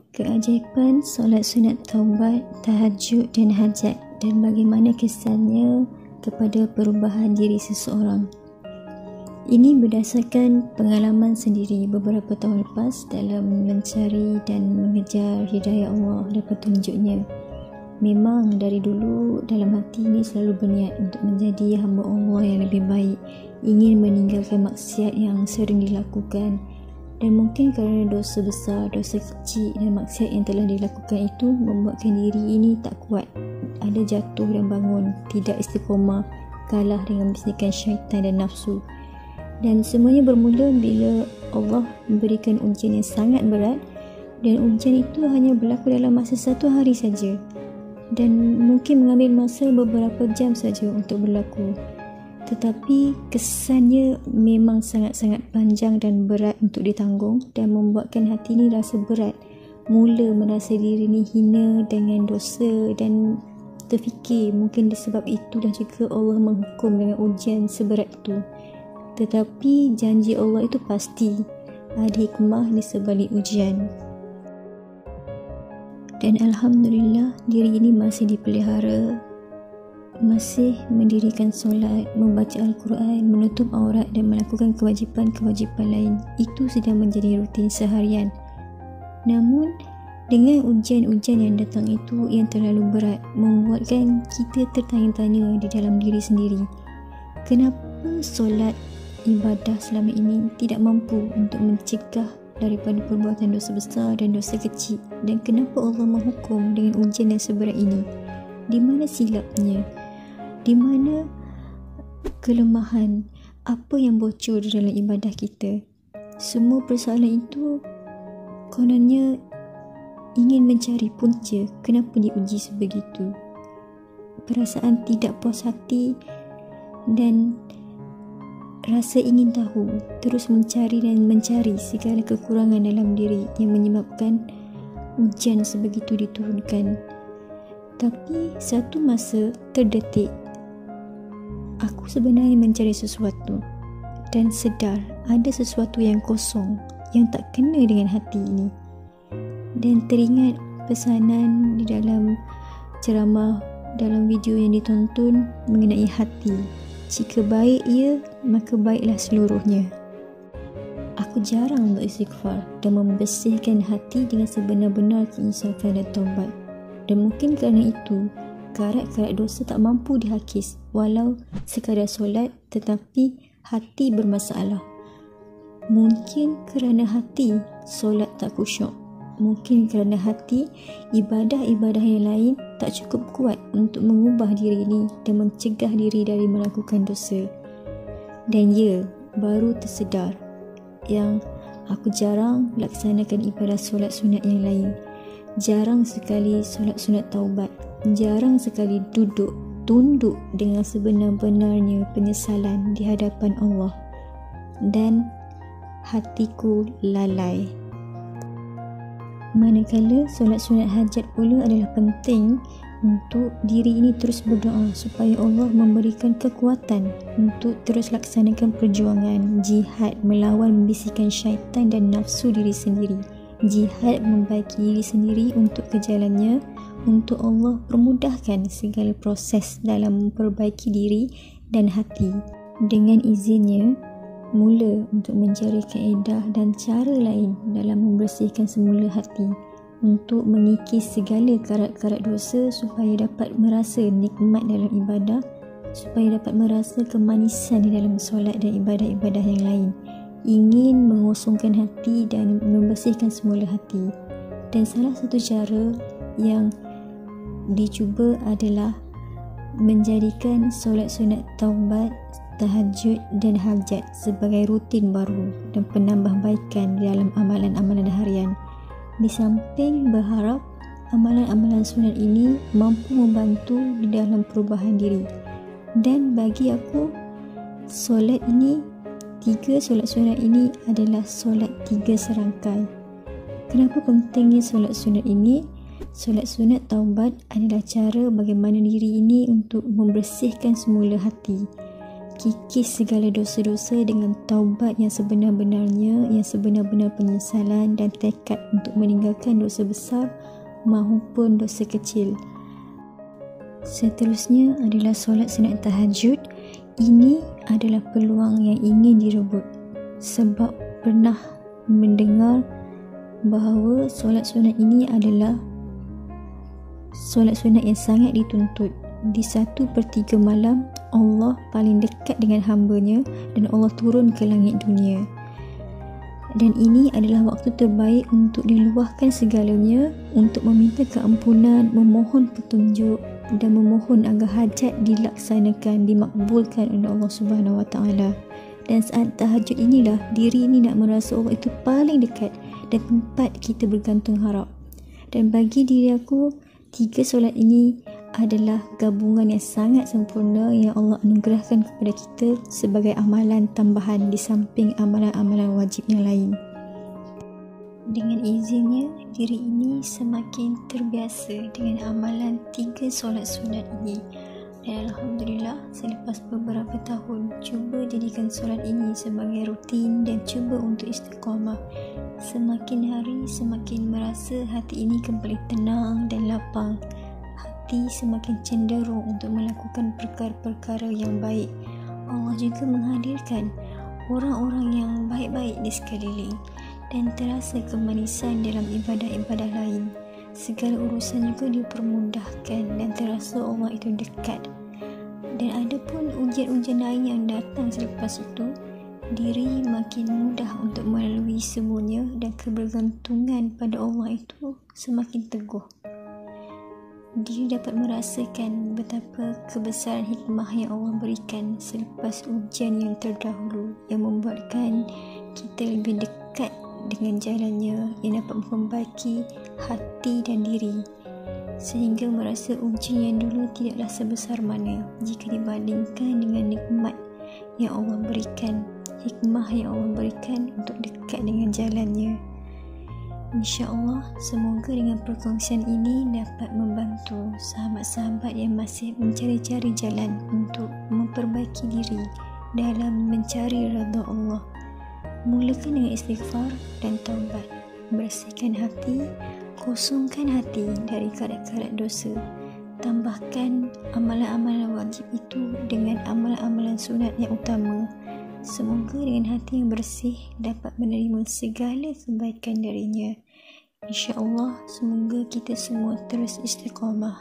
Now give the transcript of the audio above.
Keajaiban solat sunat taubat, tahajud dan hajat, dan bagaimana kesannya kepada perubahan diri seseorang. Ini berdasarkan pengalaman sendiri beberapa tahun lepas dalam mencari dan mengejar hidayah Allah dan petunjuknya. Memang dari dulu dalam hati ini selalu berniat untuk menjadi hamba Allah yang lebih baik, ingin meninggalkan maksiat yang sering dilakukan. Dan mungkin kerana dosa besar, dosa kecil dan maksiat yang telah dilakukan itu membuatkan diri ini tak kuat. Ada jatuh dan bangun, tidak istiqomah, kalah dengan bisikan syaitan dan nafsu. Dan semuanya bermula bila Allah memberikan ujian yang sangat berat, dan ujian itu hanya berlaku dalam masa 1 hari saja. Dan mungkin mengambil masa beberapa jam saja untuk berlaku. Tetapi kesannya memang sangat-sangat panjang dan berat untuk ditanggung dan membuatkan hati ni rasa berat. Mula merasa diri ni hina dengan dosa dan terfikir mungkin disebab itu dan juga Allah menghukum dengan ujian seberat itu. Tetapi janji Allah itu pasti, ada hikmah di sebalik ujian. Dan Alhamdulillah diri ini masih dipelihara, masih mendirikan solat, membaca Al-Quran, menutup aurat dan melakukan kewajipan-kewajipan lain. Itu sudah menjadi rutin seharian. Namun dengan ujian-ujian yang datang itu yang terlalu berat, membuatkan kita tertanya-tanya di dalam diri sendiri. Kenapa solat ibadah selama ini tidak mampu untuk mencegah daripada perbuatan dosa besar dan dosa kecil? Dan kenapa Allah menghukum dengan ujian yang seberat ini? Di mana silapnya? Di mana kelemahan? Apa yang bocor di dalam ibadah kita? Semua persoalan itu kononnya ingin mencari punca kenapa diuji sebegitu. Perasaan tidak puas hati dan rasa ingin tahu, terus mencari dan mencari segala kekurangan dalam diri yang menyebabkan ujian sebegitu diturunkan. Tapi satu masa terdetik, aku sebenarnya mencari sesuatu dan sedar ada sesuatu yang kosong yang tak kena dengan hati ini. Dan teringat pesanan di dalam ceramah dalam video yang ditonton mengenai hati. Jika baik ia, maka baiklah seluruhnya. Aku jarang beristighfar dan membersihkan hati dengan sebenar-benar keinsafan dan taubat. Dan mungkin kerana itu, karat-karat dosa tak mampu dihakis walau sekadar solat, tetapi hati bermasalah. Mungkin kerana hati solat tak khusyuk. Mungkin kerana hati ibadah-ibadah yang lain tak cukup kuat untuk mengubah diri ini dan mencegah diri dari melakukan dosa. Dan ya, baru tersedar yang aku jarang laksanakan ibadah solat sunat yang lain. Jarang sekali solat sunat taubat. Jarang sekali tunduk dengan sebenar-benarnya penyesalan di hadapan Allah. Dan hatiku lalai. Manakala solat sunat hajat pula adalah penting untuk diri ini terus berdoa supaya Allah memberikan kekuatan untuk terus laksanakan perjuangan jihad melawan bisikan syaitan dan nafsu diri sendiri. Jihad membaiki diri sendiri untuk ke jalannya, untuk Allah permudahkan segala proses dalam memperbaiki diri dan hati. Dengan izinnya, mula untuk mencari kaedah dan cara lain dalam membersihkan semula hati, untuk mengikis segala karat-karat dosa supaya dapat merasa nikmat dalam ibadah, supaya dapat merasa kemanisan di dalam solat dan ibadah-ibadah yang lain. Ingin mengosongkan hati dan membersihkan semula hati. Dan salah satu cara yang dicuba adalah menjadikan solat sunat taubat, tahajud dan hajat sebagai rutin baru dan penambahbaikan dalam amalan-amalan harian. Di samping berharap amalan-amalan sunat ini mampu membantu di dalam perubahan diri. Dan bagi aku, solat ini, 3 solat sunat ini adalah solat 3 serangkai. Kenapa pentingnya solat sunat ini? Solat sunat taubat adalah cara bagaimana diri ini untuk membersihkan semula hati. kikis segala dosa-dosa dengan taubat yang sebenar-benarnya, yang sebenar-benar penyesalan dan tekad untuk meninggalkan dosa besar maupun dosa kecil. Seterusnya adalah solat sunat tahajud. Ini adalah peluang yang ingin direbut, sebab pernah mendengar bahawa solat sunat ini adalah solat sunat yang sangat dituntut. Di 1/3 malam, Allah paling dekat dengan hamba-Nya dan Allah turun ke langit dunia. Dan ini adalah waktu terbaik untuk diluahkan segalanya, untuk meminta keampunan, memohon petunjuk dan memohon agar hajat dilaksanakan, dimakbulkan oleh Allah Subhanahu Wa Taala. Dan saat tahajud inilah diri ini nak merasa Allah itu paling dekat dan tempat kita bergantung harap. Dan bagi diri aku, 3 solat ini adalah gabungan yang sangat sempurna yang Allah anugerahkan kepada kita sebagai amalan tambahan di samping amalan-amalan wajib yang lain. Dengan izinnya, diri ini semakin terbiasa dengan amalan 3 solat sunat ini. Dan Alhamdulillah, selepas beberapa tahun cuba jadikan solat ini sebagai rutin dan cuba untuk istiqamah, semakin hari semakin merasa hati ini kembali tenang dan lapang. Hati semakin cenderung untuk melakukan perkara-perkara yang baik. Allah juga menghadirkan orang-orang yang baik-baik di sekeliling dan terasa kemanisan dalam ibadah-ibadah lain. Segala urusan juga dipermudahkan dan terasa Allah itu dekat. Dan ada pun ujian-ujian lain yang datang selepas itu, diri makin mudah untuk melalui semuanya dan kebergantungan pada Allah itu semakin teguh. Diri dapat merasakan betapa kebesaran hikmah yang Allah berikan selepas ujian yang terdahulu, yang membuatkan kita lebih dekat dengan jalannya, yang dapat memperbaiki hati dan diri, sehingga merasa ujian yang dulu tidaklah sebesar mana jika dibandingkan dengan nikmat yang Allah berikan, hikmah yang Allah berikan untuk dekat dengan jalannya. InsyaAllah, semoga dengan perkongsian ini dapat membantu sahabat-sahabat yang masih mencari-cari jalan untuk memperbaiki diri dalam mencari redha Allah. Mulakan dengan istighfar dan taubat. Bersihkan hati, kosongkan hati dari karat-karat dosa. Tambahkan amalan-amalan wajib itu dengan amalan-amalan sunat yang utama. Semoga dengan hati yang bersih dapat menerima segala kebaikan darinya. InsyaAllah, semoga kita semua terus istiqamah.